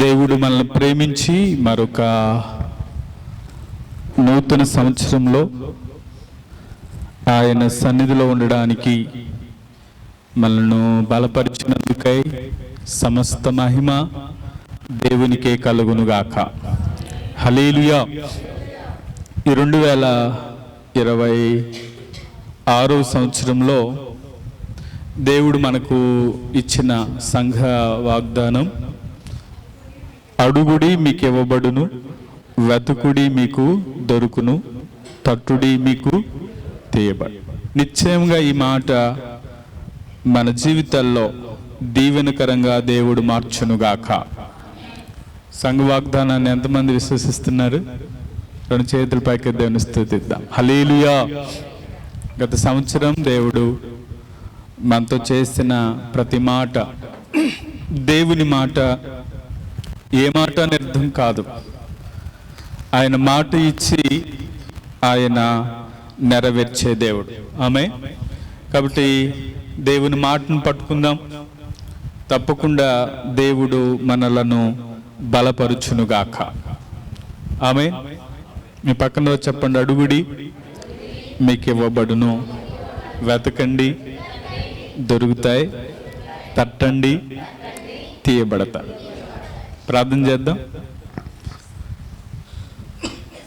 దేవుడు మనల్ని ప్రేమించి మరొక నూతన సంవత్సరంలో ఆయన సన్నిధిలో ఉండడానికి మనల్ని బలపరిచినందుకై సమస్త మహిమ దేవునికే కలుగునుగాక. హల్లెలూయా. ఈ 2026 సంవత్సరంలో దేవుడు మనకు ఇచ్చిన సంఘ వాగ్దానం, అడుగుడి మీకు ఇవ్వబడును, వెతుకుడి మీకు దొరుకును, తట్టుడి మీకు తీయబడు. నిశ్చయంగా ఈ మాట మన జీవితాల్లో దీవెనకరంగా దేవుడు మార్చునుగాక. సంఘ వాగ్దానాన్ని ఎంతమంది విశ్వసిస్తున్నారు? 2 చేతుల పైకి దేవుని స్తుతిద్దాం. హల్లెలూయా. గత సంవత్సరం దేవుడు మనతో చేసిన ప్రతి మాట దేవుని మాట. ఏ మాట అని అర్థం కాదు, ఆయన మాట ఇచ్చి ఆయన నెరవేర్చే దేవుడు. ఆమె. కాబట్టి దేవుని మాటను పట్టుకుందాం. తప్పకుండా దేవుడు మనలను బలపరుచునుగాక. ఆమె. మీ పక్కన చెప్పండి, అడుగుడి మీకు ఇవ్వబడును, వెతకండి దొరుకుతాయి, తట్టండి తీయబడతాయి. ప్రార్థన చేద్దాం.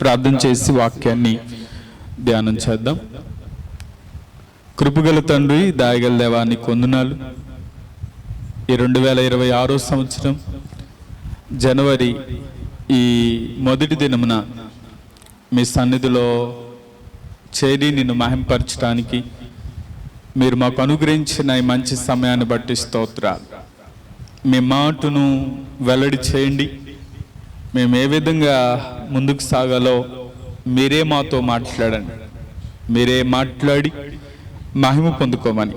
ప్రార్థన చేసి వాక్యాన్ని ధ్యానం చేద్దాం. కృపగల తండ్రి, దయగల దేవా, నీకు వందనాలు. ఈ 2026 సంవత్సరం జనవరి ఈ మొదటి దినమున మీ సన్నిధిలో చేరి నిన్ను మహింపరచడానికి మీరు మాకు అనుగ్రహించిన ఈ మంచి సమయాన్ని బట్టి స్తోత్రాలు. మీ మాటను వెల్లడి చేయండి. మేము ఏ విధంగా ముందుకు సాగాలో మీరే మాతో మాట్లాడండి. మీరే మాట్లాడి మహిమ పొందుకోమని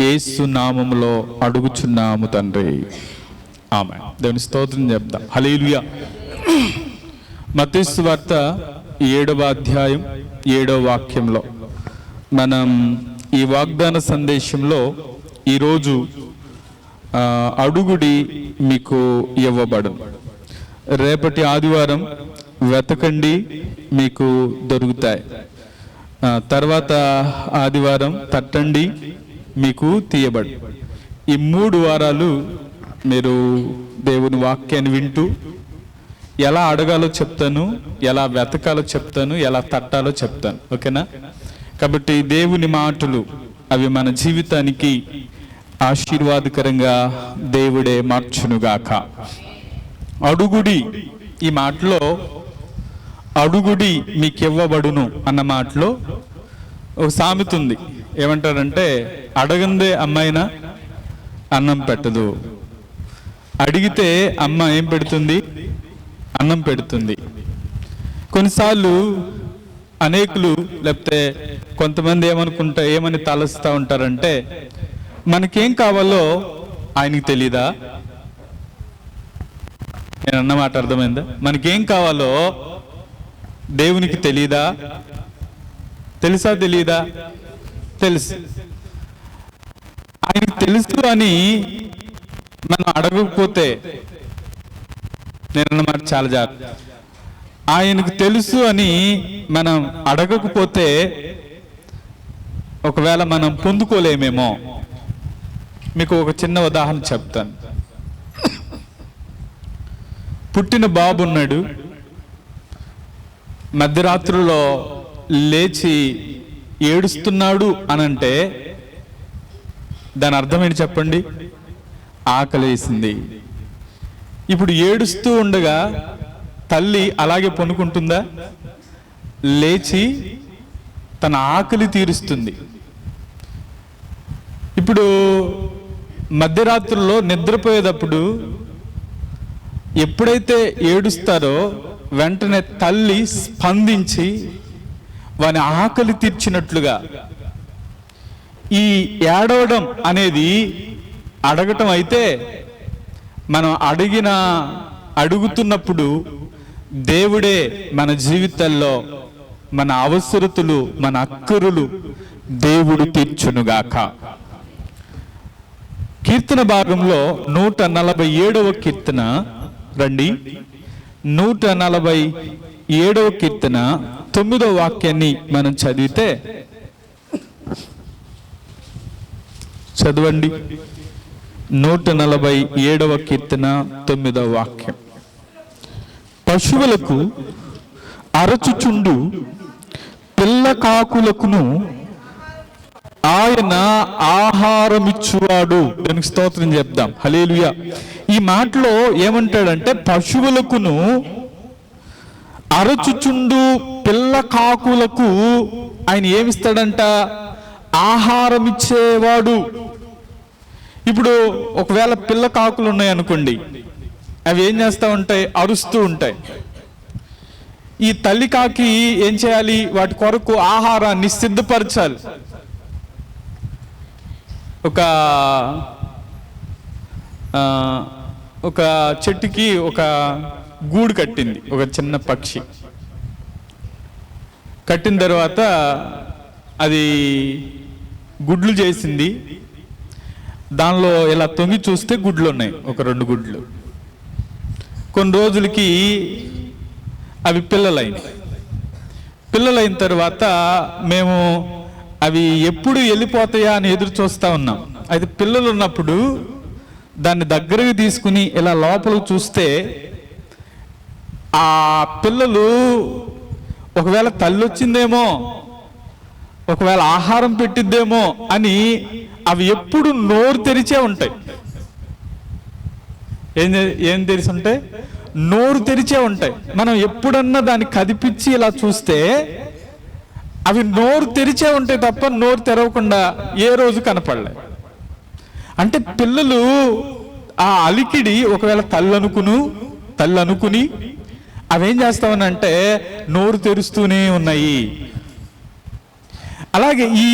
యేసు నామములో అడుగుచున్నాము తండ్రి. ఆమె. దేవుని స్తోత్రం చెప్దాం. హల్లెలూయా. మత్తయి సువార్త 7వ అధ్యాయం 7వ వాక్యంలో మనం ఈ వాగ్దాన సందేశంలో ఈరోజు అడుగుడి మీకు ఇవ్వబడును, రేపటి ఆదివారం వెతకండి మీకు దొరుకుతాయి, తర్వాత ఆదివారం తట్టండి మీకు తీయబడు. ఈ 3 వారాలు మీరు దేవుని వాక్యాన్ని వింటూ ఎలా అడగాలో చెప్తాను, ఎలా వెతకాలో చెప్తాను, ఎలా తట్టాలో చెప్తాను. ఓకేనా? కాబట్టి దేవుని మాటలు అవి మన జీవితానికి ఆశీర్వాదకరంగా దేవుడే మార్చునుగాక. అడుగుడి, ఈ మాటలో అడుగుడి మీకు ఇవ్వబడును అన్న మాటలో ఒక సామెత ఉంది. ఏమంటారంటే, అడగందే అమ్మాయినా అన్నం పెట్టదు, అడిగితే అమ్మ ఏం పెడుతుంది? అన్నం పెడుతుంది. కొన్నిసార్లు అనేకులు లేకపోతే కొంతమంది ఏమని తలస్తూ ఉంటారంటే, మనకేం కావాలో ఆయనకి తెలీదా? నేను అన్నమాట అర్థమైందా? మనకేం కావాలో దేవునికి తెలీదా? తెలుసా తెలీదా? తెలుసు. ఆయనకు తెలుసు అని మనం అడగకపోతే, నేను అన్నమాట చాలా జాగ్రత్త. ఆయనకు తెలుసు అని మనం అడగకపోతే ఒకవేళ మనం పొందుకోలేమేమో. మీకు ఒక చిన్న ఉదాహరణ చెప్తాను. పుట్టిన బాబు ఉన్నాడు, మధ్యరాత్రిలో లేచి ఏడుస్తున్నాడు అనంటే దాని అర్థం ఏంటి చెప్పండి? ఆకలి వేసింది. ఇప్పుడు ఏడుస్తూ ఉండగా తల్లి అలాగే పనుకుంటుందా? లేచి తన ఆకలి తీరుస్తుంది. ఇప్పుడు మధ్యరాత్రుల్లో నిద్రపోయేటప్పుడు ఎప్పుడైతే ఏడుస్తారో వెంటనే తల్లి స్పందించి వాని ఆకలి తీర్చినట్లుగా, ఈ ఏడవడం అనేది అడగటం అయితే, మనం అడుగుతున్నప్పుడు దేవుడే మన జీవితాల్లో మన అవసరతలు, మన అక్కరులు దేవుడు తీర్చునుగాక. కీర్తన భాగంలో 147వ కీర్తన రండి. 147వ కీర్తన 9వ వాక్యాన్ని మనం చదివితే, చదవండి. 147వ కీర్తన 9వ వాక్యం. పశువులకు అరచుచుండు పిల్ల కాకులకును ఆయన ఆహారమిచ్చువాడు. దానికి స్తోత్రం చెప్దాం. హల్లెలూయా. ఈ మాటలో ఏమంటాడంటే, పశువులకును అరచుచుండు పిల్ల కాకులకు ఆయన ఏమిస్తాడంట? ఆహారం ఇచ్చేవాడు. ఇప్పుడు ఒకవేళ పిల్ల కాకులు ఉన్నాయనుకోండి, అవి ఏం చేస్తూ ఉంటాయి? అరుస్తూ ఉంటాయి. ఈ తల్లి కాకి ఏం చేయాలి? వాటి కొరకు ఆహారాన్ని సిద్ధపరచాలి. ఒక చెట్టుకి ఒక గూడు కట్టింది ఒక చిన్న పక్షి. కట్టిన తర్వాత అది గుడ్లు చేసింది. దానిలో ఇలా తొంగి చూస్తే గుడ్లు ఉన్నాయి, ఒక 2 గుడ్లు. కొన్ని రోజులకి అవి పిల్లలైన తర్వాత మేము అవి ఎప్పుడు వెళ్ళిపోతాయా అని ఎదురు చూస్తూ ఉన్నాం. అయితే పిల్లలు ఉన్నప్పుడు దాన్ని దగ్గరకు తీసుకుని ఇలా లోపలికి చూస్తే ఆ పిల్లలు ఒకవేళ తల్లి వచ్చిందేమో, ఒకవేళ ఆహారం పెట్టిద్దేమో అని అవి ఎప్పుడు నోరు తెరిచే ఉంటాయి. ఏం తెరిచి ఉంటాయి? నోరు తెరిచే ఉంటాయి. మనం ఎప్పుడన్నా దాన్ని కదిపించి ఇలా చూస్తే అవి నోరు తెరిచే ఉంటాయి తప్ప నోరు తెరవకుండా ఏ రోజు కనపడలే. అంటే పిల్లలు ఆ అలికిడి ఒకవేళ తల్లి అనుకుని అవేం చేస్తామనంటే నోరు తెరుస్తూనే ఉన్నాయి. అలాగే ఈ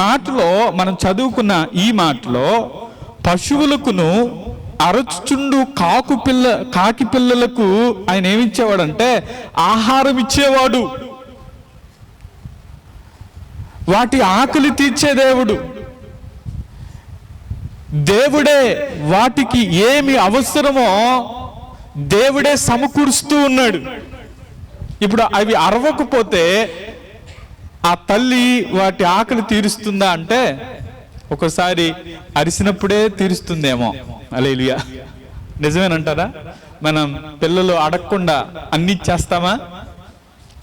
మాటలో మనం చదువుకున్న ఈ మాటలో పశువులకును అరచుచుండు కాకి పిల్లలకు ఆయన ఏమిచ్చేవాడంటే ఆహారం ఇచ్చేవాడు. వాటి ఆకలి తీర్చే దేవుడే వాటికి ఏమి అవసరమో దేవుడే సమకూరుస్తూ ఉన్నాడు. ఇప్పుడు అవి అరవకపోతే ఆ తల్లి వాటి ఆకలి తీరుస్తుందా అంటే ఒకసారి అరిసినప్పుడే తీరుస్తుందేమో. హల్లెలూయా. నిజమేనంటారా? మనం పిల్లలు అడగకుండా అన్ని ఇచ్చేస్తామా?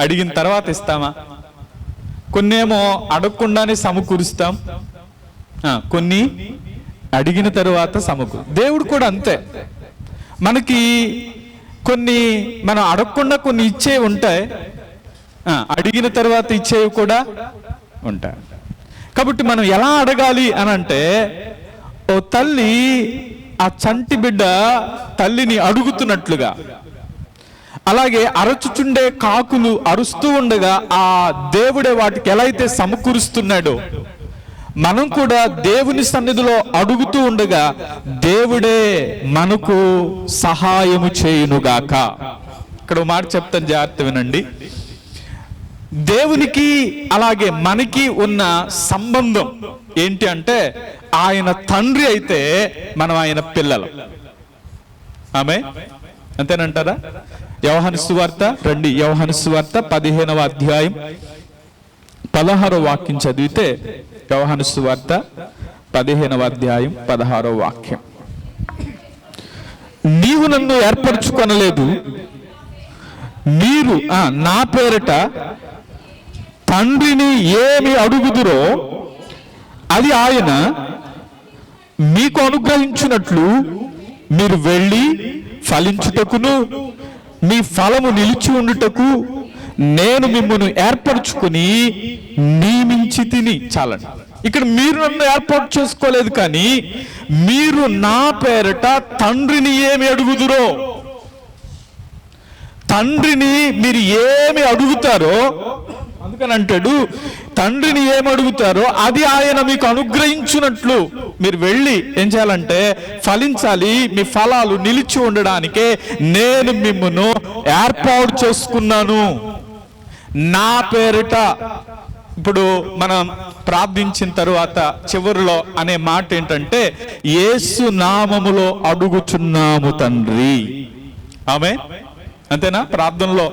అడిగిన తర్వాత ఇస్తామా? కొన్నేమో అడగకుండానే సమకూరుస్తాం, కొన్ని అడిగిన తరువాత దేవుడు కూడా అంతే. మనకి కొన్ని మనం అడగకుండా కొన్ని ఇచ్చేవి ఉంటాయి, అడిగిన తర్వాత ఇచ్చేవి కూడా ఉంటాయి. కాబట్టి మనం ఎలా అడగాలి అని అంటే, ఓ తల్లి ఆ చంటి బిడ్డ తల్లిని అడుగుతున్నట్లుగా, అలాగే అరచుచుండే కాకులు అరుస్తూ ఉండగా ఆ దేవుడే వాటికి ఎలా అయితే సమకూరుస్తున్నాడో మనం కూడా దేవుని సన్నిధిలో అడుగుతూ ఉండగా దేవుడే మనకు సహాయము చేయునుగాక. ఇక్కడ మాట చెప్తాను, జాగ్రత్త వినండి. దేవునికి అలాగే మనకి ఉన్న సంబంధం ఏంటి అంటే, ఆయన తండ్రి అయితే మనం ఆయన పిల్లలు. ఆమె అంతేనంటారా? యోహాను సువార్త రండి. యోహాను సువార్త 15వ అధ్యాయం 16వ వాక్యం చదివితే, యోహాను సువార్త 15వ అధ్యాయం 16వ వాక్యం. నీవు నన్ను ఏర్పరచుకొనలేదు, మీరు నా పేరిట తండ్రిని ఏమి అడుగుదురో అది ఆయన మీకు అనుగ్రహించినట్లు మీరు వెళ్ళి ఫలించుటకును మీ ఫలము నిలిచి ఉండుటకు నేను మిమ్మల్ని ఏర్పరచుకుని నియమించి తిని. చాలండి. ఇక్కడ మీరు నన్ను ఏర్పాటు చేసుకోలేదు, కానీ మీరు నా పేరట తండ్రిని ఏమి అడుగుదురో, తండ్రిని మీరు ఏమి అడుగుతారో, అందుకని అంటాడు తండ్రిని ఏమి అడుగుతారో అది ఆయన మీకు అనుగ్రహించినట్లు మీరు వెళ్ళి ఏం చేయాలంటే ఫలించాలి, మీ ఫలాలు నిలిచి ఉండడానికే నేను మిమ్మల్ని ఏర్పాటు చేసుకున్నాను నా పేరిట. ఇప్పుడు మనం ప్రార్థించిన తరువాత చివరిలో అనే మాట ఏంటంటే, యేసు నామములో అడుగుచున్నాము తండ్రి ఆమె అంతేనా? ప్రార్థనలో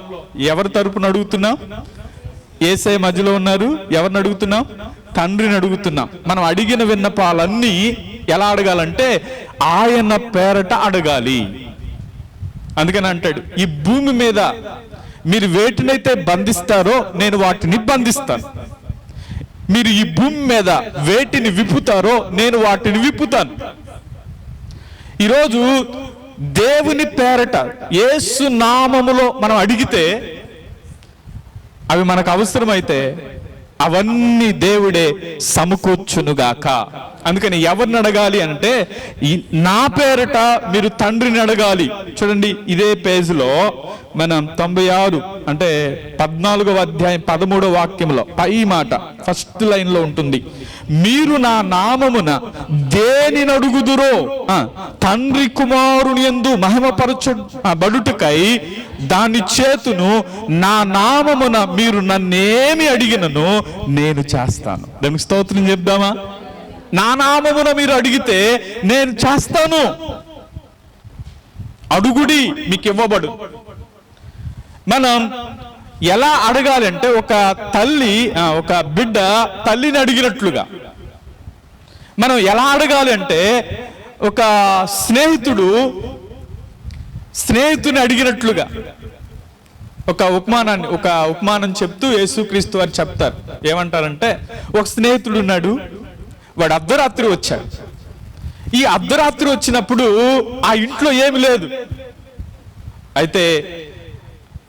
ఎవరి తరపున అడుగుతున్నాం? యేసయ్య మధ్యలో ఉన్నారు. ఎవరిని అడుగుతున్నాం? తండ్రిని అడుగుతున్నాం. మనం అడిగిన విన్నపాలన్నీ ఎలా అడగాలంటే ఆయన పేరట అడగాలి. అందుకని అంటాడు, ఈ భూమి మీద మీరు వేటినైతే బంధిస్తారో నేను వాటిని బంధిస్తాను, మీరు ఈ భూమి మీద వేటిని విప్పుతారో నేను వాటిని విప్పుతాను. ఈరోజు దేవుని పేరట యేసు నామములో మనం అడిగితే అవి మనకు అవసరమైతే అవన్నీ దేవుడే సమకూర్చునుగాక. అందుకని ఎవరిని అడగాలి అంటే నా పేరట మీరు తండ్రిని అడగాలి. చూడండి, ఇదే పేజీలో మనం 96 అంటే 14వ అధ్యాయం 13వ వాక్యంలో పై మాట ఫస్ట్ లైన్ లో ఉంటుంది, మీరు నా నామమున దేనిని అడుగుదురో తండ్రి కుమారుని యందు మహిమపరచబడుటకై దాని చేతును నా నామమున మీరు నన్నేమి అడిగినను నేను చేస్తాను. దానికి స్తోత్రం చెప్దామా? నా నామమున మీరు అడిగితే నేను చేస్తాను. అడుగుడి మీకు ఇవ్వబడు. మనం ఎలా అడగాలి అంటే ఒక తల్లి ఒక బిడ్డ తల్లిని అడిగినట్లుగా మనం ఎలా అడగాలి అంటే ఒక స్నేహితుని అడిగినట్లుగా. ఒక ఉపమానం చెప్తూ యేసుక్రీస్తు వారు చెప్తారు. ఏమంటారంటే, ఒక స్నేహితుడు ఉన్నాడు, వాడు అర్ధరాత్రి వచ్చాడు. ఈ అర్ధరాత్రి వచ్చినప్పుడు ఆ ఇంట్లో ఏమి లేదు. అయితే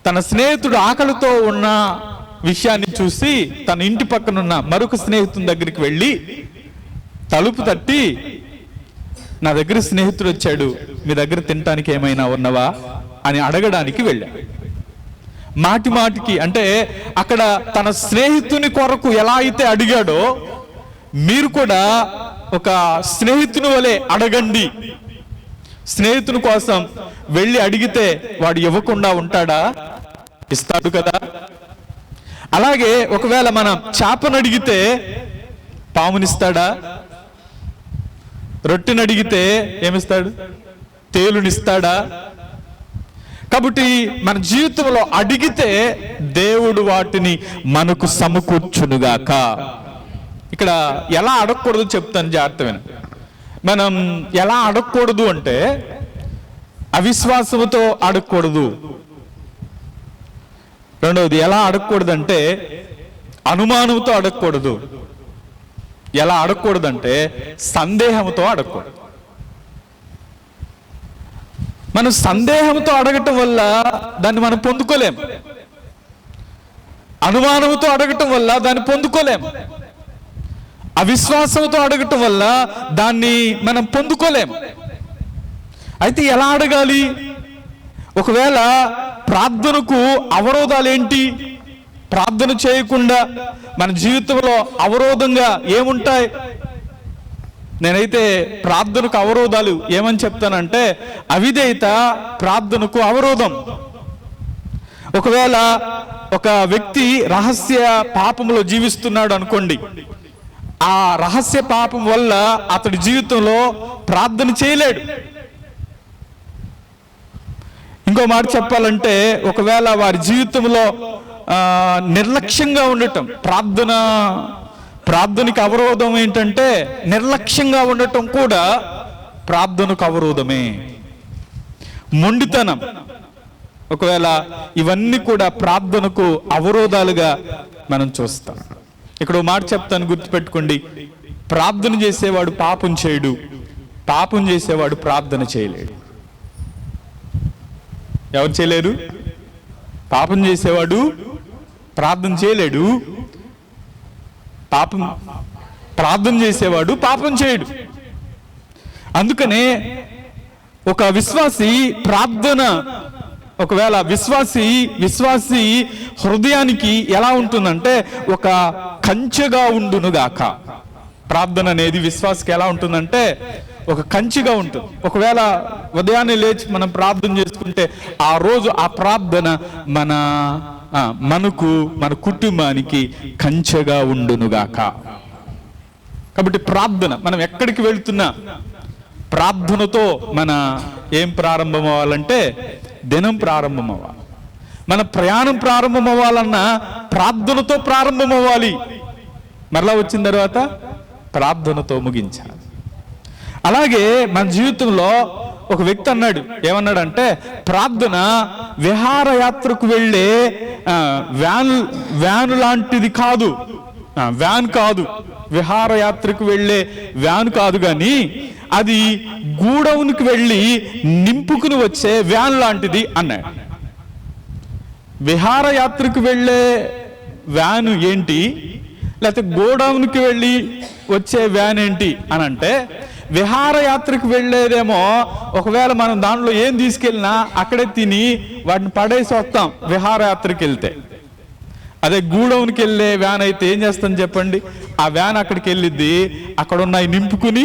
తన స్నేహితుడు ఆకలితో ఉన్న విషయాన్ని చూసి తన ఇంటి పక్కనున్న మరొక స్నేహితుని దగ్గరికి వెళ్ళి తలుపు తట్టి, నా దగ్గర స్నేహితుడు వచ్చాడు, మీ దగ్గర తినటానికి ఏమైనా ఉన్నవా అని అడగడానికి వెళ్ళాడు. మాటికి అంటే అక్కడ తన స్నేహితుని కొరకు ఎలా అయితే అడిగాడో మీరు కూడా ఒక స్నేహితుని వలె అడగండి. స్నేహితుని కోసం వెళ్ళి అడిగితే వాడు ఇవ్వకుండా ఉంటాడా? ఇస్తాడు కదా. అలాగే ఒకవేళ మనం చేపను అడిగితే పామునిస్తాడా? రొట్టెని అడిగితే ఏమిస్తాడు? తేలునిస్తాడా? కాబట్టి మన జీవితంలో అడిగితే దేవుడు వాటిని మనకు సమకూర్చునుగాక. ఇక్కడ ఎలా అడగకూడదు చెప్తాను, జాగ్రత్తమైన. మనం ఎలా అడగకూడదు అంటే అవిశ్వాసంతో అడగకూడదు. రెండవది, ఎలా అడగకూడదు అంటే అనుమానంతో అడగకూడదు. ఎలా అడగకూడదంటే సందేహంతో అడగకూడదు. మనం సందేహంతో అడగటం వల్ల దాన్ని మనం పొందుకోలేం. అనుమానంతో అడగటం వల్ల దాన్ని పొందుకోలేం. అవిశ్వాసంతో అడగటం వల్ల దాన్ని మనం పొందుకోలేం. అయితే ఎలా అడగాలి? ఒకవేళ ప్రార్థనకు అవరోధాలు ఏంటి? ప్రార్థన చేయకుండా మన జీవితంలో అవరోధంగా ఏముంటాయి? నేనైతే ప్రార్థనకు అవరోధాలు ఏమని చెప్తానంటే, అవిధేయత ప్రార్థనకు అవరోధం. ఒకవేళ ఒక వ్యక్తి రహస్య పాపంలో జీవిస్తున్నాడు అనుకోండి, ఆ రహస్య పాపం వల్ల అతడి జీవితంలో ప్రార్థన చేయలేడు. ఇంకో మాట చెప్పాలంటే, ఒకవేళ వారి జీవితంలో నిర్లక్ష్యంగా ఉండటం, ప్రార్థనకి అవరోధం ఏంటంటే నిర్లక్ష్యంగా ఉండటం కూడా ప్రార్థనకు అవరోధమే. మొండితనం, ఒకవేళ ఇవన్నీ కూడా ప్రార్థనకు అవరోధాలుగా మనం చూస్తాం. ఇక్కడ మాట చెప్తాను, గుర్తుపెట్టుకోండి. ప్రార్థన చేసేవాడు పాపం చేయడు, పాపం చేసేవాడు ప్రార్థన చేయలేడు. ఎవరు చేయలేరు? పాపం చేసేవాడు ప్రార్థన చేయలేడు, ప్రార్థన చేసేవాడు పాపం చేయడు. అందుకనే ఒక విశ్వాసి ప్రార్థన, ఒకవేళ విశ్వాసి హృదయానికి ఎలా ఉంటుందంటే ఒక కంచెగా ఉండునుగాక. ప్రార్థన అనేది విశ్వాసకి ఎలా ఉంటుందంటే ఒక కంచెగా ఉంటుంది. ఒకవేళ ఉదయాన్నే లేచి మనం ప్రార్థన చేసుకుంటే ఆ రోజు ఆ ప్రార్థన మన కుటుంబానికి కంచెగా ఉండునుగాక. కాబట్టి ప్రార్థన, మనం ఎక్కడికి వెళ్తున్నా ప్రార్థనతో ఏం ప్రారంభం అవ్వాలంటే దినం ప్రారంభం అవ్వాలి. మన ప్రయాణం ప్రారంభం అవ్వాలన్నా ప్రార్థనతో ప్రారంభం అవ్వాలి. మరలా వచ్చిన తర్వాత ప్రార్థనతో ముగించాలి. అలాగే మన జీవితంలో ఒక వ్యక్తి అన్నాడు, ఏమన్నాడంటే ప్రార్థన విహారయాత్రకు వెళ్ళే వ్యాన్ లాంటిది కాదు, వ్యాన్ కాదు, విహారయాత్రకు వెళ్ళే వ్యాన్ కాదు, కానీ అది గూడౌన్కి వెళ్ళి నింపుకుని వచ్చే వ్యాన్ లాంటిది అన్నాడు. విహారయాత్రకు వెళ్ళే వ్యాను ఏంటి, లేకపోతే గోడౌన్కి వెళ్ళి వచ్చే వ్యాన్ ఏంటి అని అంటే, విహారయాత్రకు వెళ్ళేదేమో ఒకవేళ మనం దాంట్లో ఏం తీసుకెళ్ళినా అక్కడే తిని వాటిని పడేసి వస్తాం విహారయాత్రకు వెళ్తే. అదే గూడౌన్కి వెళ్ళే వ్యాన్ అయితే ఏం చేస్తాం చెప్పండి, ఆ వ్యాన్ అక్కడికి వెళ్ళిద్ది, అక్కడ ఉన్నాయి నింపుకుని,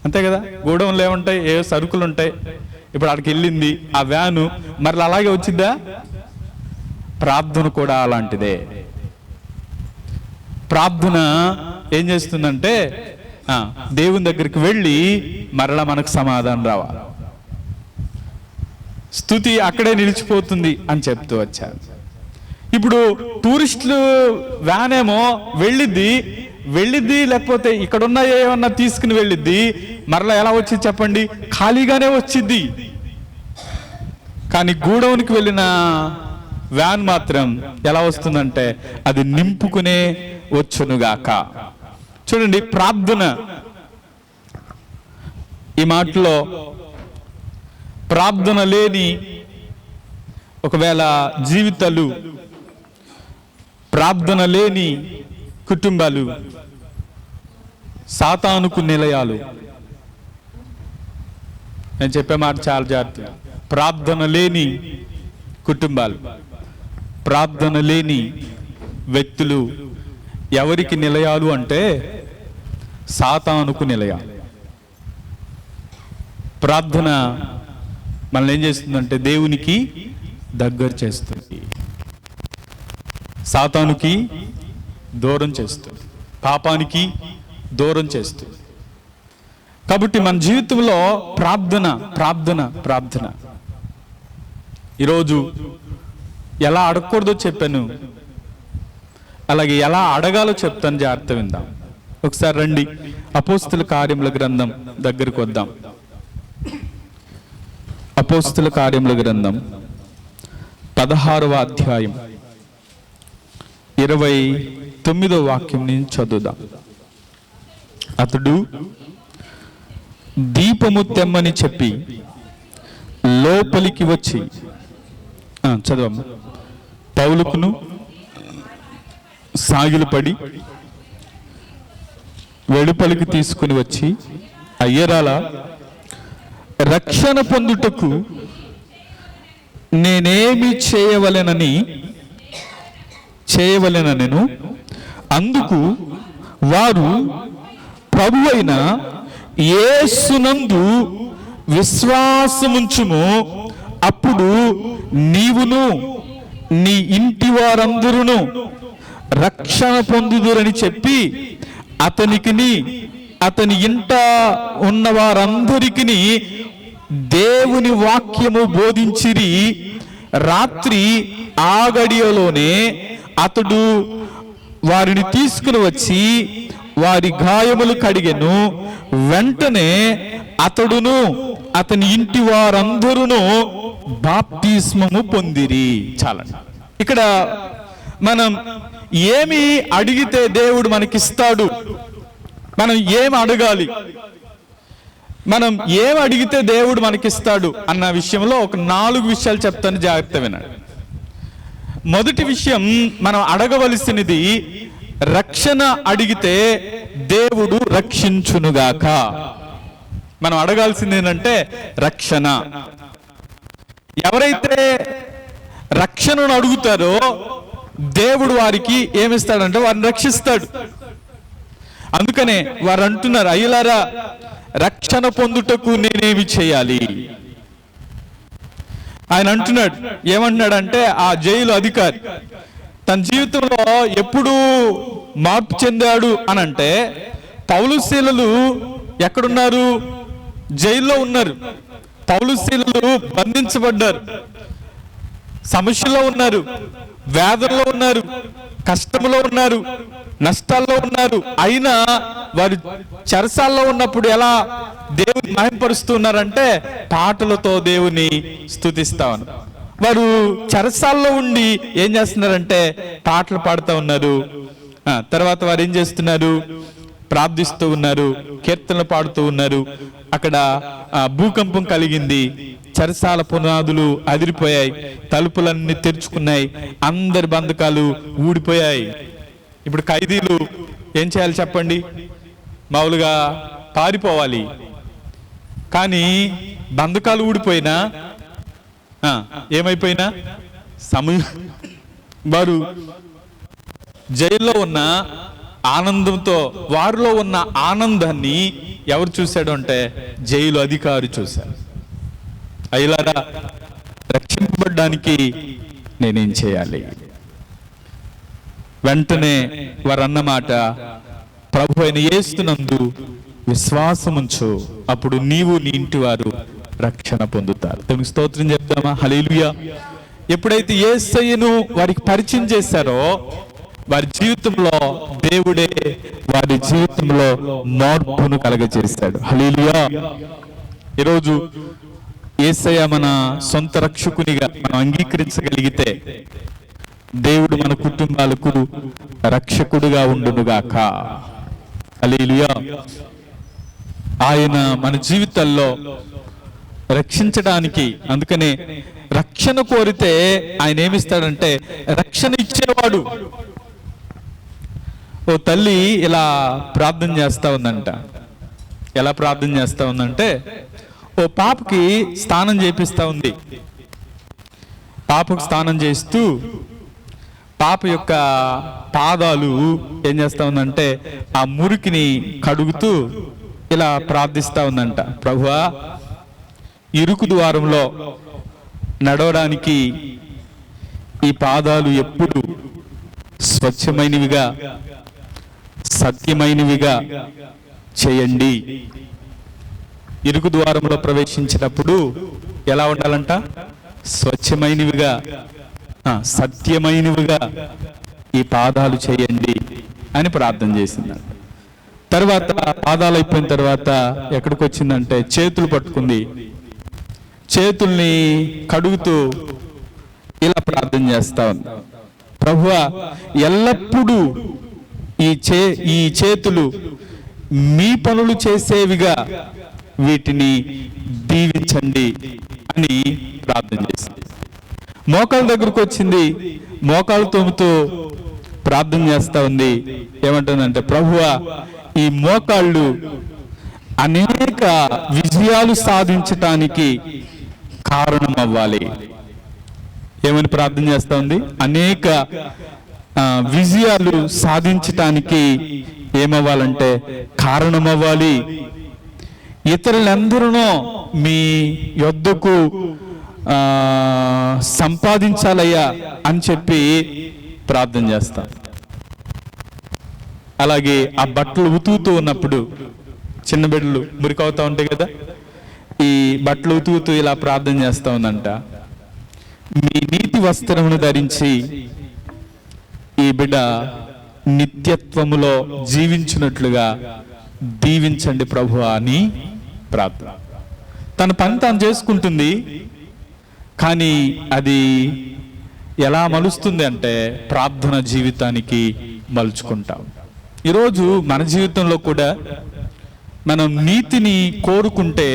అంతే కదా. గూడౌన్లు ఏముంటాయి, ఏ సరుకులు ఉంటాయి. ఇప్పుడు అక్కడికి వెళ్ళింది ఆ వ్యాను, మరి అలాగే వచ్చిద్దా? ప్రార్థన కూడా అలాంటిదే. ప్రార్థన ఏం చేస్తుందంటే దేవుని దగ్గరికి వెళ్ళి మరలా మనకు సమాధానం రావాలి. స్తుతి అక్కడే నిలిచిపోతుంది అని చెప్తూ వచ్చారు. ఇప్పుడు టూరిస్టులు వ్యాన్ ఏమో వెళ్ళిద్ది, లేకపోతే ఇక్కడున్న ఏమన్నా తీసుకుని వెళ్ళిద్ది, మరలా ఎలా వచ్చింది చెప్పండి, ఖాళీగానే వచ్చిద్ది. కానీ గూడౌన్కి వెళ్ళిన వ్యాన్ మాత్రం ఎలా వస్తుందంటే అది నింపుకునే వచ్చునుగాక. చూడండి, ప్రార్థన ఈ మాటలో ప్రార్థన లేని ఒకవేళ జీవితాలు, ప్రార్థన లేని కుటుంబాలు సాతానుకు నిలయాలు. నేను చెప్పే మాట చాలా జాగ్రత్త. ప్రార్థన లేని కుటుంబాలు, ప్రార్థన లేని వ్యక్తులు ఎవరికి నిలయాలు అంటే సాతానుకు నిలయాలు. ప్రార్థన మనల్ని ఏం చేస్తుందంటే దేవునికి దగ్గర చేస్తుంది, సాతానుకి దూరం చేస్తుంది, పాపానికి దూరం చేస్తుంది. కాబట్టి మన జీవితంలో ప్రార్థన ప్రార్థన ప్రార్థన. ఈరోజు ఎలా అడగకూడదో చెప్పాను, అలాగే ఎలా అడగాలో చెప్తాను, జాగ్రత్త విందాం. ఒకసారి రండి, అపోస్తుల కార్యముల గ్రంథం దగ్గరికి వద్దాం. అపోస్తుల కార్యముల గ్రంథం 16వ అధ్యాయం 29వ వాక్యం నుంచి చదువుదాం. అతడు దీపము తెమ్మని చెప్పి లోపలికి వచ్చి, చదవమ్మ, పౌలుకును సాగిలపడి వెలుపలికి తీసుకుని వచ్చి, అయ్యరాల, రక్షణ పొందుటకు నేనేమి చేయవలెనను అందుకు వారు ప్రభువైన యేసునందు విశ్వాసముంచుము, అప్పుడు నీవును నీ ఇంటి వారందరూ రక్షణ పొందుదురని చెప్పి అతనికిని అతని ఇంట ఉన్న వారందరికీ దేవుని వాక్యము బోధించిరి. రాత్రి ఆ గడియలోనే అతడు వారిని తీసుకుని వచ్చి వారి గాయములు కడిగెను. వెంటనే అతడును అతని ఇంటి వారందరూ బాప్తిస్మము పొందిరి. చాలా ఇక్కడ మనం ఏమి అడిగితే దేవుడు మనకిస్తాడు, మనం ఏం అడగాలి, మనం ఏం అడిగితే దేవుడు మనకిస్తాడు అన్న విషయంలో ఒక 4 విషయాలు చెప్తాను, జాగ్రత్త వినండి. మొదటి విషయం, మనం అడగవలసినది రక్షణ అడిగితే దేవుడు రక్షించునుగాక. మనం అడగాల్సింది ఏంటంటే రక్షణ. ఎవరైతే రక్షణను అడుగుతారో దేవుడు వారికి ఏమిస్తాడంటే వారిని రక్షిస్తాడు. అందుకనే వారు అంటున్నారు, అయ్యలారా, రక్షణ పొందుటకు నేనేమి చేయాలి? ఆయన అంటున్నాడు, ఏమంటున్నాడంటే ఆ జైలు అధికారి తన జీవితంలో ఎప్పుడు మార్పు చెందాడు అనంటే, పౌలు శీలలు ఎక్కడున్నారు? జైల్లో ఉన్నారు. పౌలు శీలలు బంధించబడ్డారు, సమస్యలో ఉన్నారు, వేదనలో ఉన్నారు, కష్టంలో ఉన్నారు, నష్టాల్లో ఉన్నారు. అయినా వారు చెరసాల్లో ఉన్నప్పుడు ఎలా దేవుని మహిమపరుస్తున్నారంటే పాటలతో దేవుని స్తుతిస్తా ఉన్నారు. వారు చెరసాల్లో ఉండి ఏం చేస్తున్నారంటే పాటలు పాడుతూ ఉన్నారు. తర్వాత వారు ఏం చేస్తున్నారు? ప్రార్థిస్తూ ఉన్నారు, కీర్తనలు పాడుతూ ఉన్నారు. అక్కడ భూకంపం కలిగింది, చెరసాల పునాదులు అదిరిపోయాయి, తలుపులన్నీ తెరుచుకున్నాయి, అందరి బంధకాలు ఊడిపోయాయి. ఇప్పుడు ఖైదీలు ఏం చేయాలి చెప్పండి? మామూలుగా పారిపోవాలి, కానీ బంధకాలు ఊడిపోయినా ఏమైపోయినా వారు జైల్లో ఉన్న ఆనందంతో, వారిలో ఉన్న ఆనందాన్ని ఎవరు చూశాడు అంటే జైలు అధికారి చూశారు. అయ్యలారా, రక్షింపబడ్డానికి నేనేం చేయాలి? వెంటనే వారు అన్నమాట, ప్రభు అయిన యేసునందు విశ్వాసముంచు, అప్పుడు నీవు నీ ఇంటి వారు రక్షణ పొందుతారు. దేవునికి స్తోత్రం చెప్తామా? హల్లెలూయా. ఎప్పుడైతే యేసయ్యను వారికి పరిచయం చేశారో వారి జీవితంలో దేవుడే వారి జీవితంలో మార్పును కలగజేశాడు. హల్లెలూయా. ఈరోజు యేసయ్య మన సొంత రక్షకునిగా మనం అంగీకరించగలిగితే దేవుడు మన కుటుంబాలకు రక్షకుడుగా ఉండునుగాక. హల్లెలూయా. ఆయన మన జీవితాల్లో రక్షించడానికి, అందుకనే రక్షణ కోరితే ఆయన ఏమిస్తాడంటే రక్షణ ఇచ్చేవాడు. ఓ తల్లి ఇలా ప్రార్థన చేస్తా ఉందంట. ఎలా ప్రార్థన చేస్తా ఉందంటే, ఓ పాపకి స్నానం చేపిస్తా ఉంది. పాపకు స్నానం చేస్తూ పాప యొక్క పాదాలు ఏం చేస్తా ఉందంటే ఆ మురికిని కడుగుతూ ఇలా ప్రార్థిస్తా ఉందంట, ప్రభువా, ఇరుకు ద్వారంలో నడవడానికి ఈ పాదాలు ఎప్పుడు స్వచ్ఛమైనవిగా సత్యమైనవిగా చేయండి. ఇరుకు ద్వారంలో ప్రవేశించినప్పుడు ఎలా ఉండాలంట? స్వచ్ఛమైనవిగా సత్యమైనవిగా ఈ పాదాలు చేయండి అని ప్రార్థన చేసిందంట. తర్వాత పాదాలు అయిపోయిన తర్వాత ఎక్కడికి వచ్చిందంటే చేతులు పట్టుకుంది. చేతుల్ని కడుగుతూ ఇలా ప్రార్థన చేస్తా ఉంది, ప్రభువా, ఎల్లప్పుడూ ఈ చేతులు మీ పనులు చేసేవిగా వీటిని దీవించండి అని ప్రార్థన చేసింది. మోకాళ్ళ దగ్గరకు వచ్చింది, మోకాళ్ళు తోముతూ ప్రార్థన చేస్తా ఉంది. ఏమంటుందంటే, ప్రభువా, ఈ మోకాళ్ళు అనేక విజయాలు సాధించటానికి కారణం అవ్వాలి. ఏమని ప్రార్థన చేస్తా ఉంది? అనేక విజయాలు సాధించటానికి ఏమవ్వాలంటే కారణం అవ్వాలి. ఇతరులందరూ మీ యొద్దకు సంపాదించాలయ్యా అని చెప్పి ప్రార్థన చేస్తాం. అలాగే ఆ బట్టలు ఉతుకుతూ ఉన్నప్పుడు, చిన్న బిడ్డలు మురికవుతా ఉంటాయి కదా, ఈ బట్టలు ఉతుకుతూ ఇలా ప్రార్థన చేస్తా ఉందంట, మీ నీతి వస్త్రమును ధరించి ఈ బిడ్డ నిత్యత్వములో జీవించినట్లుగా దీవించండి ప్రభువా అని ప్రార్థన. తన పని తాను చేసుకుంటుంది, కానీ అది ఎలా మలుస్తుంది అంటే ప్రార్థన జీవితానికి మలుచుకుంటాం. ఈరోజు మన జీవితంలో కూడా మనం నీతిని కోరుకుంటే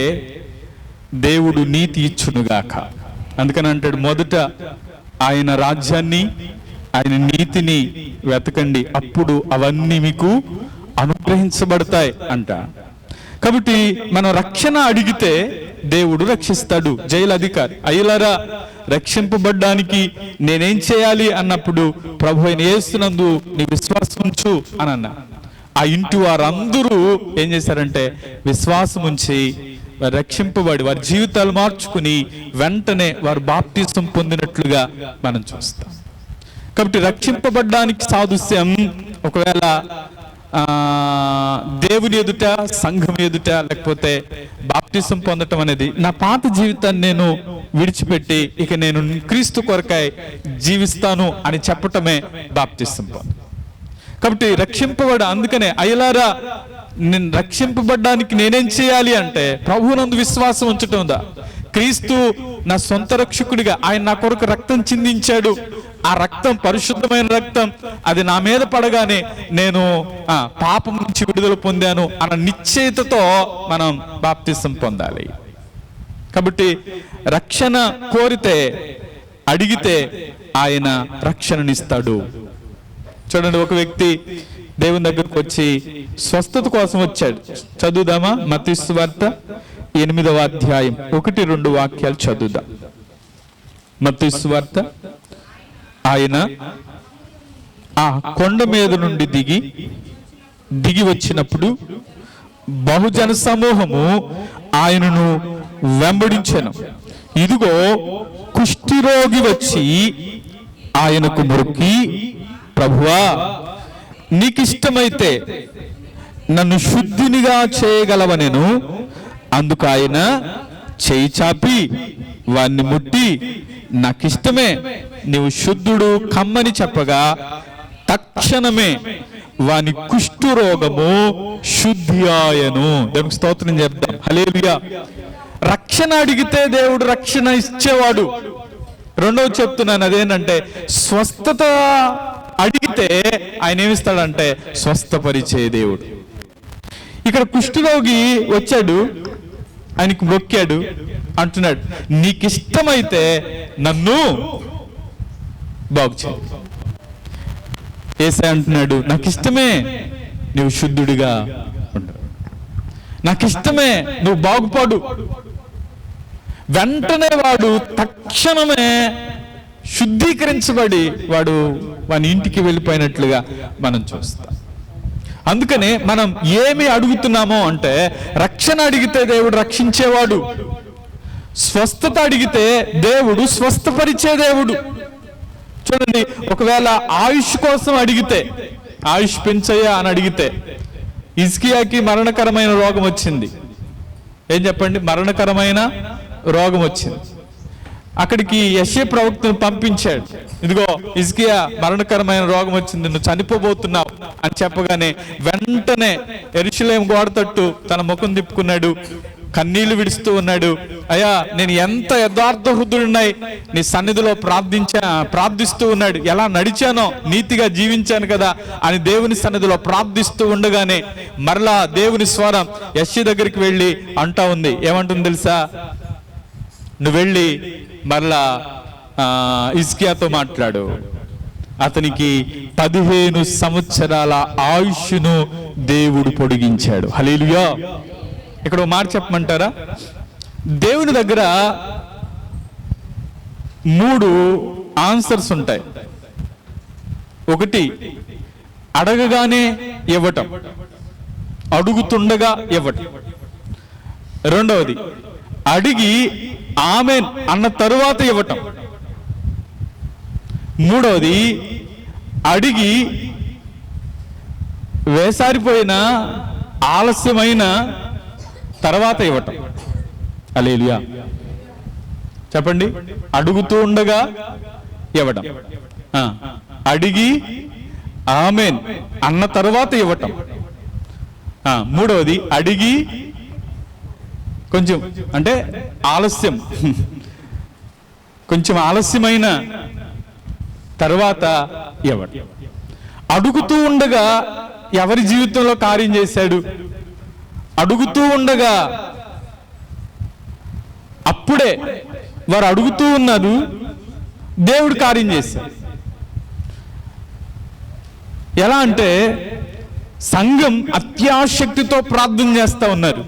దేవుడు నీతి ఇచ్చునుగాక. అందుకని అంటాడు, మొదట ఆయన రాజ్యాన్ని, ఆయన నీతిని వెతకండి, అప్పుడు అవన్నీ మీకు అనుగ్రహించబడతాయి అంట. కాబట్టి మనం రక్షణ అడిగితే దేవుడు రక్షిస్తాడు. జైలు అధికారి, అయ్యలారా, రక్షింపబడ్డానికి నేనేం చేయాలి అన్నప్పుడు ప్రభు అయిన యేసునందు నీ విశ్వాసం ఉంచు అని అన్నా. ఆ ఇంటి వారందరూ ఏం చేశారంటే విశ్వాసం ఉంచి రక్షింపబడి వారి జీవితాలు మార్చుకుని వెంటనే వారు బాప్తిసం పొందినట్లుగా మనం చూస్తాం. కాబట్టి రక్షింపబడ్డానికి సాదృశ్యం, ఒకవేళ దేవుని ఎదుట, సంఘం ఎదుట, లేకపోతే బాప్టిసం పొందటం అనేది నా పాత జీవితాన్ని నేను విడిచిపెట్టి ఇక నేను క్రీస్తు కొరకై జీవిస్తాను అని చెప్పటమే బాప్టిసం పొందడం. కాబట్టి రక్షింపబడ, అందుకనే అయ్యలారా నేను రక్షింపబడ్డానికి నేనేం చేయాలి అంటే ప్రభువునందు విశ్వాసం ఉంచటం ఉందా. క్రీస్తు నా సొంత రక్షకుడిగా ఆయన నా కొరకు రక్తం చిందించాడు, ఆ రక్తం పరిశుద్ధమైన రక్తం, అది నా మీద పడగానే నేను పాపం నుంచి విడుదల పొందాను అన్న నిశ్చయితతో మనం బాప్తిసం పొందాలి. కాబట్టి రక్షణ కోరితే, అడిగితే ఆయన రక్షణనిస్తాడు. చూడండి, ఒక వ్యక్తి దేవుని దగ్గరకు వచ్చి స్వస్థత కోసం వచ్చాడు. చదువుదామా? మత్తయి సువార్త 8వ అధ్యాయం 1-2 వాక్యాలు చదువుదాం. మత్తయి సువార్త. ఆయన ఆ కొండ మీద నుండి దిగి వచ్చినప్పుడు బహుజన సమూహము ఆయనను వెంబడించెను. ఇదిగో కుష్ఠిరోగి వచ్చి ఆయనకు మొక్కి, ప్రభువా నీకిష్టమైతే నన్ను శుద్ధినిగా చేయగలవనెను. అందుకు ఆయన చేయి చాపి వాణ్ణి ముట్టి, నాకిష్టమే, నీవు శుద్ధుడు కమ్మని చెప్పగా తక్షణమే వాని కుష్ఠు రోగము శుద్ధి ఆయను. దేవునికి స్తోత్రం చెప్దాం. హల్లెలూయా. రక్షణ అడిగితే దేవుడు రక్షణ ఇచ్చేవాడు. రెండవది చెప్తున్నాను, అదేంటంటే స్వస్థత అడిగితే ఆయన ఏమిస్తాడంటే స్వస్థపరిచే దేవుడు. ఇక్కడ కుష్ఠరోగి వచ్చాడు, ఆయనకు మొక్కాడు, అంటున్నాడు నీకిష్టమైతే నన్ను బాగు చేయి. యేసయ్య అంటున్నాడు నాకిష్టమే నువ్వు శుద్ధుడిగా ఉండు, నాకిష్టమే నువ్వు బాగుపడు. వెంటనే వాడు తక్షణమే శుద్ధీకరించబడి వాని ఇంటికి వెళ్ళిపోయినట్లుగా మనం చూస్తాం. అందుకనే మనం ఏమి అడుగుతున్నామో అంటే రక్షణ అడిగితే దేవుడు రక్షించేవాడు, స్వస్థత అడిగితే దేవుడు స్వస్థపరిచే దేవుడు. చూడండి, ఒకవేళ ఆయుష్ కోసం అడిగితే, ఆయుష్ పెంచయ్యా అని అడిగితే, హిజ్కియాకి మరణకరమైన రోగం వచ్చింది. ఏం చెప్పండి? మరణకరమైన రోగం వచ్చింది. అక్కడికి యెషయా ప్రవక్తను పంపించాడు. ఇదిగో హిజ్కియా మరణకరమైన రోగం వచ్చింది, నువ్వు చనిపోబోతున్నావు అని చెప్పగానే వెంటనే యెరూషలేము గోడ తట్టు తన ముఖం తిప్పుకున్నాడు, కన్నీళ్లు విడుస్తూ ఉన్నాడు. అయ్యా నేను ఎంత యథార్థ హృదయుడినై నీ సన్నిధిలో ప్రార్థిస్తూ ఉన్నాడు. ఎలా నడిచానో నీతిగా జీవించాను కదా అని దేవుని సన్నిధిలో ప్రార్థిస్తూ ఉండగానే మరలా దేవుని స్వరం యెషయా దగ్గరికి వెళ్ళి అంటా ఉంది. ఏమంటుంది తెలుసా? నువ్వు వెళ్ళి మరలా హిజ్కియాతో మాట్లాడు, అతనికి 15 సంవత్సరాల ఆయుష్ను దేవుడు పొడిగించాడు. హల్లెలూయా. ఇక్కడ ఒక మాట చెప్పమంటారా? దేవుని దగ్గర 3 ఆన్సర్స్ ఉంటాయి. ఒకటి అడగగానే ఇవ్వటం, అడుగుతుండగా ఇవ్వటం. రెండవది అడిగి ఆమెన్ అన్న తరువాత ఇవ్వటం. మూడవది అడిగి వేసారిపోయిన ఆలస్యమైన తర్వాత ఇవ్వటం. హల్లెలూయా. చెప్పండి. అడుగుతూ ఉండగా ఇవ్వటం, అడిగి ఆమెన్ అన్న తరువాత ఇవ్వటం. మూడవది అడిగి కొంచెం అంటే ఆలస్యం, కొంచెం ఆలస్యమైన తర్వాత ఇవ్వటం. అడుగుతూ ఉండగా ఎవరి జీవితంలో కార్యం చేశాడు? అడుగుతూ ఉండగా అప్పుడే వారు అడుగుతూ ఉన్నారు, దేవుడు కార్యం చేశాడు. ఎలా అంటే సంఘం అత్యాశక్తితో ప్రార్థన చేస్తా ఉన్నారు.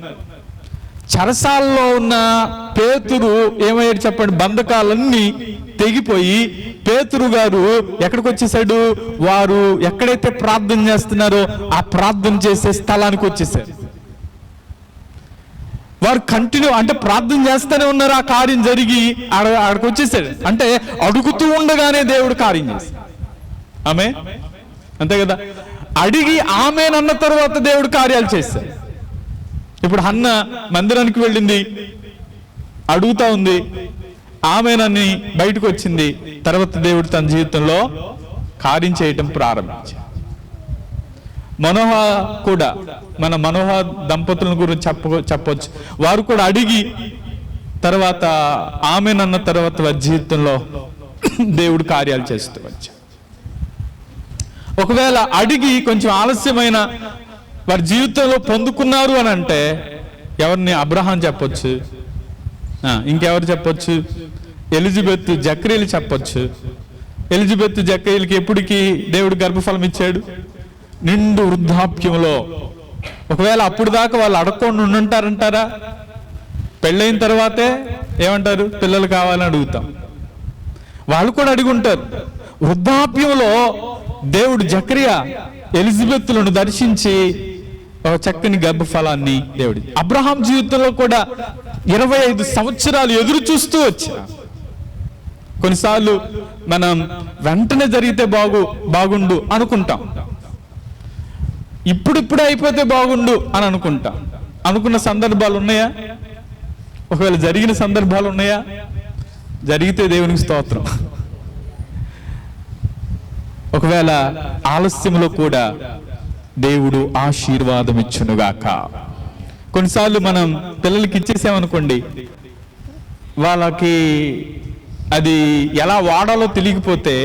చెరసాల్లో ఉన్న పేతురు ఏమయ్యాడు చెప్పండి? బంధకాలన్నీ తెగిపోయి పేతురు గారు ఎక్కడికి వచ్చేసాడు? వారు ఎక్కడైతే ప్రార్థన చేస్తున్నారో ఆ ప్రార్థన చేసే స్థలానికి వచ్చేసారు. వారు కంటిన్యూ అంటే ప్రార్థన చేస్తూనే ఉన్నారు, ఆ కార్యం జరిగి ఆడికి వచ్చేసాడు. అంటే అడుగుతూ ఉండగానే దేవుడు కార్యం చేశాడు. ఆమె అంతే కదా. అడిగి ఆమెనన్న తర్వాత దేవుడు కార్యాలు చేశాడు. ఇప్పుడు హన్న మందిరానికి వెళ్ళింది, అడుగుతా ఉంది, ఆమెనని బయటకు వచ్చింది. తర్వాత దేవుడు తన జీవితంలో కార్యం చేయటం ప్రారంభించాడు. మనోహ కూడా, మన మనోహ దంపతుల గురించి చెప్పవచ్చు. వారు కూడా అడిగి తర్వాత ఆమెనన్న తర్వాత వారి జీవితంలో దేవుడు కార్యాలు చేస్తూ వచ్చాడు. ఒకవేళ అడిగి కొంచెం ఆలస్యమైన వారి జీవితంలో పొందుకున్నారు అని అంటే ఎవరిని? అబ్రహాం చెప్పొచ్చు, ఇంకెవరు చెప్పొచ్చు? ఎలిజబెత్ జక్రియలు చెప్పొచ్చు. ఎలిజబెత్ జక్రియలకి ఎప్పటికీ దేవుడు గర్భఫలం ఇచ్చాడు? నిండు వృద్ధాప్యంలో. ఒకవేళ అప్పుడు దాకా వాళ్ళు అడగకుండా ఉండుంటారంటారా? పెళ్ళైన తర్వాతే ఏమంటారు? పిల్లలు కావాలని అడుగుతాం. వాళ్ళు కూడా అడిగి ఉంటారు. వృద్ధాప్యంలో దేవుడు జకరియా ఎలిజబెత్లను దర్శించి చక్కని గర్భఫలాన్ని దేవుడి. అబ్రహాం జీవితంలో కూడా 25 సంవత్సరాలు ఎదురు చూస్తూ వచ్చా. కొన్నిసార్లు మనం వెంటనే జరిగితే బాగుండు అనుకుంటాం, ఇప్పుడిప్పుడే అయిపోతే బాగుండు అని అనుకుంటాం. అనుకున్న సందర్భాలు ఉన్నాయా? ఒకవేళ జరిగిన సందర్భాలు ఉన్నాయా? జరిగితే దేవునికి స్తోత్రం. ఒకవేళ ఆలస్యంలో కూడా దేవుడు ఆశీర్వాదం ఇచ్చునుగాక. కొన్నిసార్లు మనం పిల్లలకి ఇచ్చేసామనుకోండి, వాళ్ళకి అది ఎలా వాడాలో తెలియకపోతే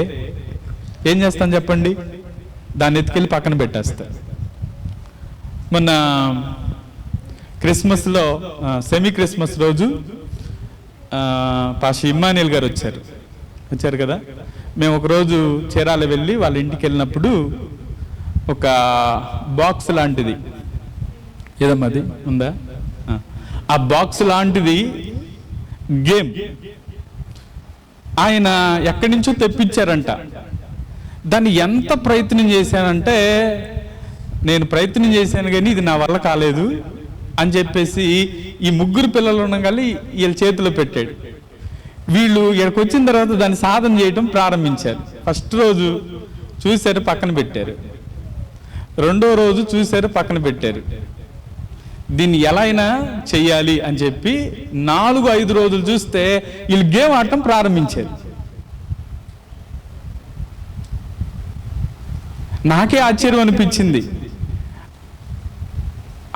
ఏం చేస్తాం చెప్పండి? దాన్ని ఎత్తుకెళ్ళి పక్కన పెట్టేస్తారు. మొన్న క్రిస్మస్లో సెమీ క్రిస్మస్ రోజు పాష ఇమ్మానియల్ గారు వచ్చారు కదా. మేము ఒకరోజు చీరాల వెళ్ళి వాళ్ళ ఇంటికి వెళ్ళినప్పుడు ఒక బాక్స్ లాంటిది, ఏదమ్మా అది ఉందా, ఆ బాక్స్ లాంటిది గేమ్ ఆయన ఎక్కడి నుంచో తెప్పించారంట. దాన్ని ఎంత ప్రయత్నం చేశానంటే, నేను ప్రయత్నం చేశాను కానీ ఇది నా వల్ల కాలేదు అని చెప్పేసి ఈ ముగ్గురు పిల్లలు ఉండగానే వీళ్ళ చేతిలో పెట్టాడు. వీళ్ళు ఇక్కడికి వచ్చిన తర్వాత దాన్ని సాధన చేయటం ప్రారంభించారు. ఫస్ట్ రోజు చూశారు, పక్కన పెట్టారు. రెండో రోజు చూశారు, పక్కన పెట్టారు. దీన్ని ఎలా అయినా చెయ్యాలి అని చెప్పి 4-5 రోజులు చూస్తే వీళ్ళు గేమ్ ఆడటం ప్రారంభించారు. నాకే ఆశ్చర్యం అనిపించింది.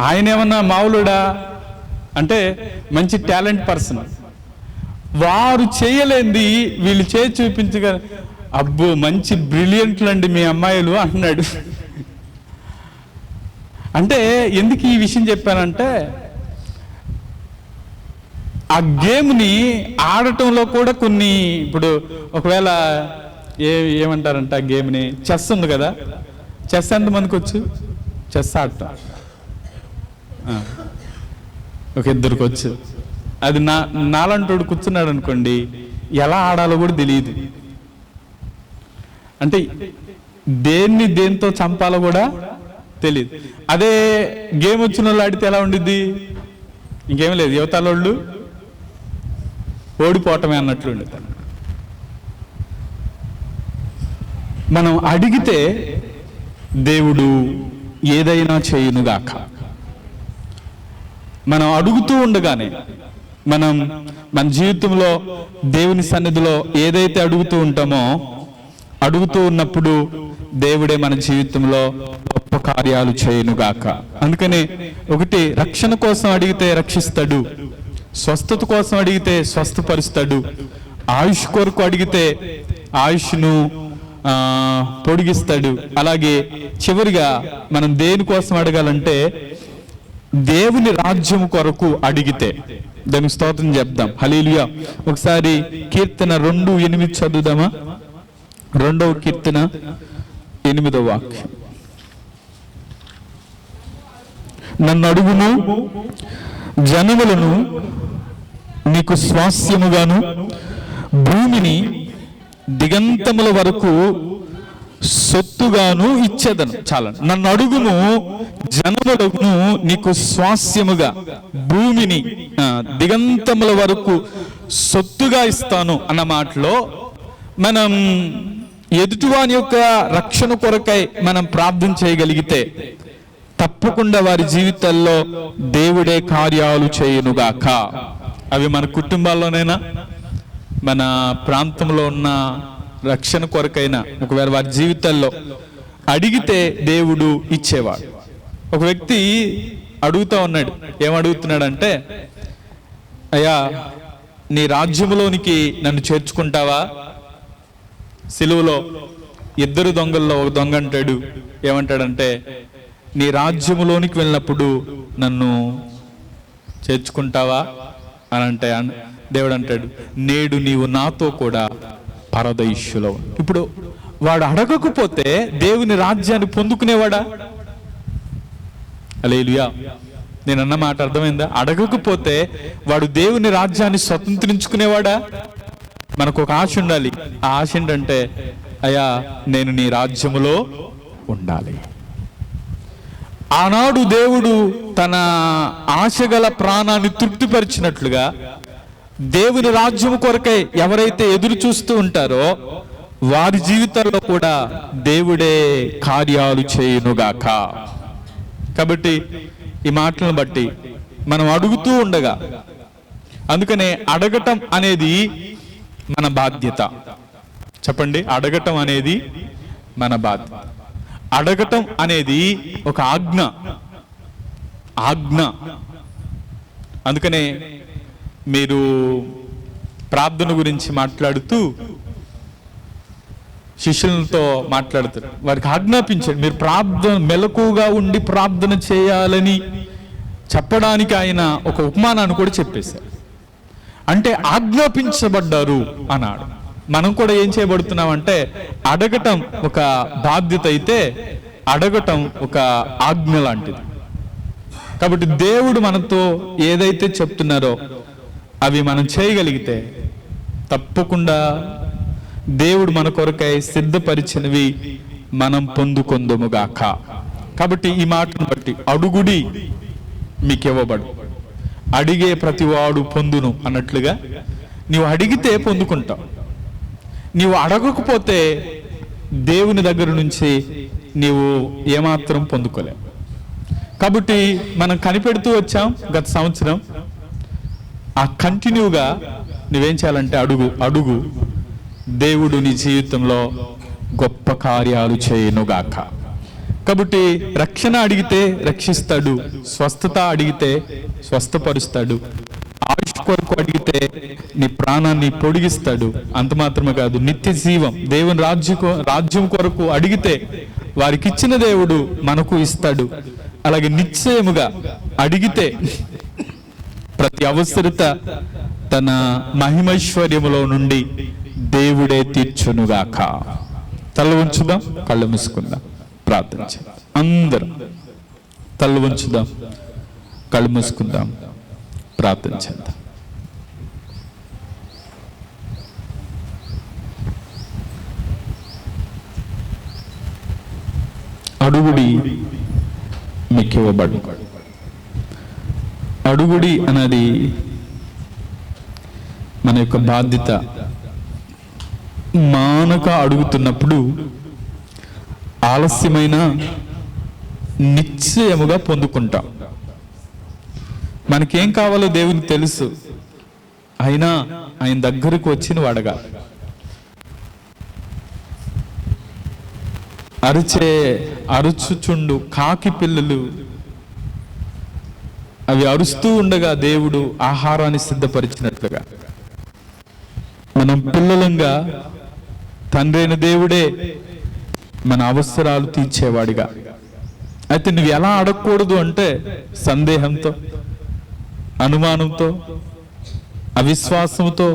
ఆయన ఏమన్నా మావులుడా అంటే మంచి టాలెంట్ పర్సన్, వారు చేయలేంది వీళ్ళు చేసి చూపించగా అబ్బో మంచి బ్రిలియంట్లు అండి మీ అమ్మాయిలు అంటున్నాడు. అంటే ఎందుకు ఈ విషయం చెప్పానంటే, ఆ గేమ్ని ఆడటంలో కూడా కొన్ని, ఇప్పుడు ఒకవేళ ఏమంటారంట ఆ గేమ్ని, చెస్ ఉంది కదా, చెస్ ఎంతమందికి వచ్చు? చెస్ ఆడటం ఒక 2కి వచ్చు. అది నాలంటోడు కూర్చున్నాడు అనుకోండి, ఎలా ఆడాలో కూడా తెలియదు. అంటే దేంతో చంపాలో కూడా తెలియదు. అదే గేమ్ వచ్చిన వాళ్ళు ఆడితే ఎలా ఉండిద్ది? ఇంకేం లేదు, యువతలోళ్ళు ఓడిపోవటమే అన్నట్లు ఉండేది. మనం అడిగితే దేవుడు ఏదైనా చేయునుగాక. మనం అడుగుతూ ఉండగానే మన జీవితంలో దేవుని సన్నిధిలో ఏదైతే అడుగుతూ ఉంటామో, అడుగుతూ ఉన్నప్పుడు దేవుడే మన జీవితంలో గొప్ప కార్యాలు చేయునుగాక. అందుకని ఒకటి, రక్షణ కోసం అడిగితే రక్షిస్తాడు, స్వస్థత కోసం అడిగితే స్వస్థపరుస్తాడు, ఆయుష్ కొరకు అడిగితే ఆయుష్ను పొడిగిస్తాడు. అలాగే చివరిగా మనం దేని కోసం అడగాలంటే దేవుని రాజ్యం కొరకు అడిగితే. దానికి స్తోత్రం చెప్దాం. హల్లెలూయా. ఒకసారి కీర్తన 2:8 చదువుదామా? 2వ కీర్తన 8వ వాక్యం. నన్ను అడుగుము, జనములను నీకు స్వాస్యముగాను భూమిని దిగంతముల వరకు సొత్తుగాను ఇచ్చేదను. చాలా, నన్ను అడుగుము, జనములను నీకు స్వాస్యముగా భూమిని దిగంతముల వరకు సొత్తుగా ఇస్తాను అన్న మాటలో మనం ఎదుటివాని యొక్క రక్షణ కొరకై మనం ప్రార్థన చేయగలిగితే తప్పకుండా వారి జీవితాల్లో దేవుడే కార్యాలు చేయునుగాక. అవి మన కుటుంబాల్లోనైనా మన ప్రాంతంలో ఉన్న రక్షణ కొరకైనా ఒకవేళ వారి జీవితాల్లో అడిగితే దేవుడు ఇచ్చేవాడు. ఒక వ్యక్తి అడుగుతా ఉన్నాడు. ఏమడుగుతున్నాడంటే, అయ్యా నీ రాజ్యములోనికి నన్ను చేర్చుకుంటావా? సిలువలో ఇద్దరు దొంగల్లో ఒక దొంగ అంటాడు, ఏమంటాడంటే, నీ రాజ్యములోనికి వెళ్ళినప్పుడు నన్ను చేర్చుకుంటావా అని అంటే దేవుడు అంటాడు, నేడు నీవు నాతో కూడా పరదైష్యులో. ఇప్పుడు వాడు అడగకపోతే దేవుని రాజ్యాన్ని పొందుకునేవాడా? హల్లెలూయా. నేను అన్న మాట అర్థమైందా? అడగకపోతే వాడు దేవుని రాజ్యాన్ని స్వతంత్రించుకునేవాడా? మనకు ఒక ఆశ ఉండాలి. ఆ ఆశ ఏంటంటే, అయ్యా నేను నీ రాజ్యములో ఉండాలి. ఆనాడు దేవుడు తన ఆశగల ప్రాణాన్ని తృప్తిపరిచినట్లుగా దేవుని రాజ్యం కొరకై ఎవరైతే ఎదురు చూస్తూ ఉంటారో వారి జీవితాల్లో కూడా దేవుడే కార్యాలు చేయునుగాక. కాబట్టి ఈ మాటలను బట్టి మనం అడుగుతూ ఉండగా, అందుకనే అడగటం అనేది మన బాధ్యత. చెప్పండి, అడగటం అనేది మన బాధ్యత. అడగటం అనేది ఒక ఆజ్ఞ. అందుకనే మీరు ప్రార్థన గురించి మాట్లాడుతూ శిష్యులతో మాట్లాడుతారు. వారికి ఆజ్ఞాపించండి, మీరు ప్రార్థన మెలకుగా ఉండి ప్రార్థన చేయాలని చెప్పడానికి ఆయన ఒక ఉపమానాన్ని కూడా చెప్పేశారు. అంటే ఆజ్ఞాపించబడ్డారు అన్నాడు. మనం కూడా ఏం చేయబడుతున్నామంటే, అడగటం ఒక బాధ్యత అయితే అడగటం ఒక ఆజ్ఞ లాంటిది. కాబట్టి దేవుడు మనతో ఏదైతే చెప్తున్నారో అవి మనం చేయగలిగితే తప్పకుండా దేవుడు మన కొరకై సిద్ధపరిచినవి మనం పొందుకొందుముగాక. కాబట్టి ఈ మాటను బట్టి అడుగుడి మీకు ఇవ్వబడు, అడిగే ప్రతివాడు పొందును అన్నట్లుగా నీవు అడిగితే పొందుకుంటావు. నీవు అడగకపోతే దేవుని దగ్గర నుంచి నీవు ఏమాత్రం పొందుకోలేవు. కాబట్టి మనం కనిపెడుతూ వచ్చాం గత సంవత్సరం. ఆ కంటిన్యూగా నువ్వేం చేయాలంటే అడుగు. దేవుడు నీ జీవితంలో గొప్ప కార్యాలు చేయునుగాక. కాబట్టి రక్షణ అడిగితే రక్షిస్తాడు, స్వస్థత అడిగితే స్వస్థపరుస్తాడు, ఆయుష్ కొరకు అడిగితే నీ ప్రాణాన్ని పొడిగిస్తాడు. అంత మాత్రమే కాదు, నిత్య జీవం దేవుని రాజ్యం కొరకు అడిగితే వారికి ఇచ్చిన దేవుడు మనకు ఇస్తాడు. అలాగే నిశ్చయముగా అడిగితే ప్రతి అవసరత తన మహిమైశ్వర్యములో నుండి దేవుడే తీర్చునుగాక. తల ఉంచుదాం, కళ్ళు మూసుకుందాం, ప్రార్థించాం. అందరం తల ఉంచుదాం, కళ్ళు మూసుకుందాం, ప్రార్థించేద్దాం. అడుగుడి మీకు ఇవ్వబడు. అడుగుడి అన్నది మన యొక్క బాధ్యత. మానక అడుగుతున్నప్పుడు ఆలస్యమైన నిశ్చయముగా పొందుకుంటాం. మనకేం కావాలో దేవునికి తెలుసు, అయినా ఆయన దగ్గరకు వచ్చి నువ్వు అడగాలి. అరుచుచుండు కాకి పిల్లలు అవి అరుస్తూ ఉండగా దేవుడు ఆహారాన్ని సిద్ధపరిచినట్లుగా మనం పిల్లలంగా తండ్రి అయిన దేవుడే మన అవసరాలు తీర్చేవాడిగా. అయితే నువ్వు ఎలా అడగకూడదు అంటే సందేహంతో, అనుమానంతో, అవిశ్వాసంతో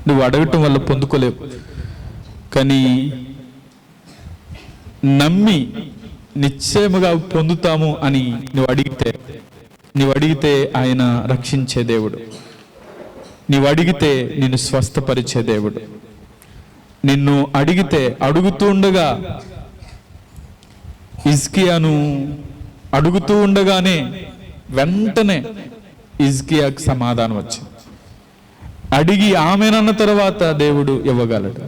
నువ్వు అడగటం వల్ల పొందుకోలేవు. కానీ నమ్మి నిశ్చయముగా పొందుతాము అని నువ్వు అడిగితే ఆయన రక్షించే దేవుడు. నీవు అడిగితే నిన్ను స్వస్థపరిచే దేవుడు. నిన్ను అడిగితే అడుగుతూ ఉండగా హిజ్కియాను అడుగుతూ ఉండగానే వెంటనే హిజ్కియాకు సమాధానం వచ్చింది. అడిగి ఆమెనన్న తర్వాత దేవుడు ఇవ్వగలడు.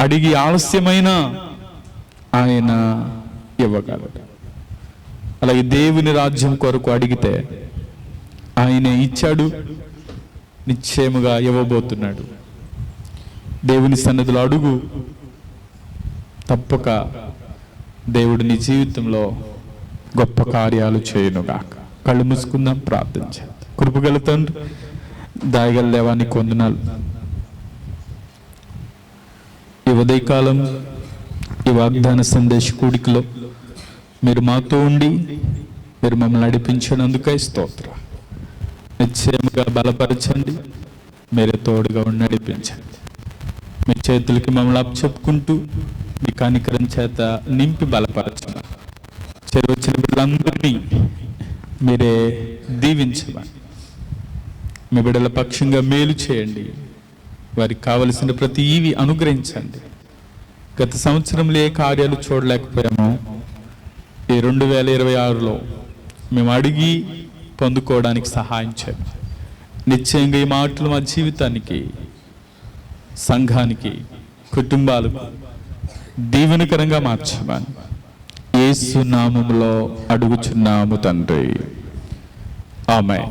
అడిగి ఆలస్యమైన ఆయన ఇవ్వగలడు. అలాగే దేవుని రాజ్యం కొరకు అడిగితే ఆయనే ఇచ్చాడు, నిశ్చయముగా ఇవ్వబోతున్నాడు. దేవుని సన్నిధిలో అడుగు, తప్పక దేవుడు నీ జీవితంలో గొప్ప కార్యాలు చేయునుగాక. కళ్ళు మూసుకుందాం, ప్రార్థించాలి. కృపగల తండ్రి, దయగల దేవా, నీకు వందనాలు. ఈ ఉదయకాలం ఈ వాగ్దాన సందేశ కూడికలో మీరు మాతో ఉండి మీరు మమ్మల్ని నడిపించినందుకై స్తోత్రం. నిశ్చయముగా బలపరచండి, మీరే తోడుగా ఉండి నడిపించండి. మీ చేతులకి మమ్మల్ని అప్పచెప్పుకుంటూ మీ కనికరం చేత నింపి బలపరచండి. చెరవచ్చిన బిడ్డలందరినీ మీరే దీవించమని, మీ బిడ్డల పక్షంగా మేలు చేయండి. వారికి కావలసిన ప్రతి ఈవి అనుగ్రహించండి. గత సంవత్సరంలో ఏ కార్యాలు చూడలేకపోయామో ఈ 2026లో మేము అడిగి పొందుకోవడానికి సహాయం చేయండి. నిశ్చయంగా ఈ మాటలు మా జీవితానికి, సంఘానికి, కుటుంబాలకు దీవెనకరంగా మార్చమని యేసు నామములో అడుగుచున్నాము తండ్రి. ఆమేన్.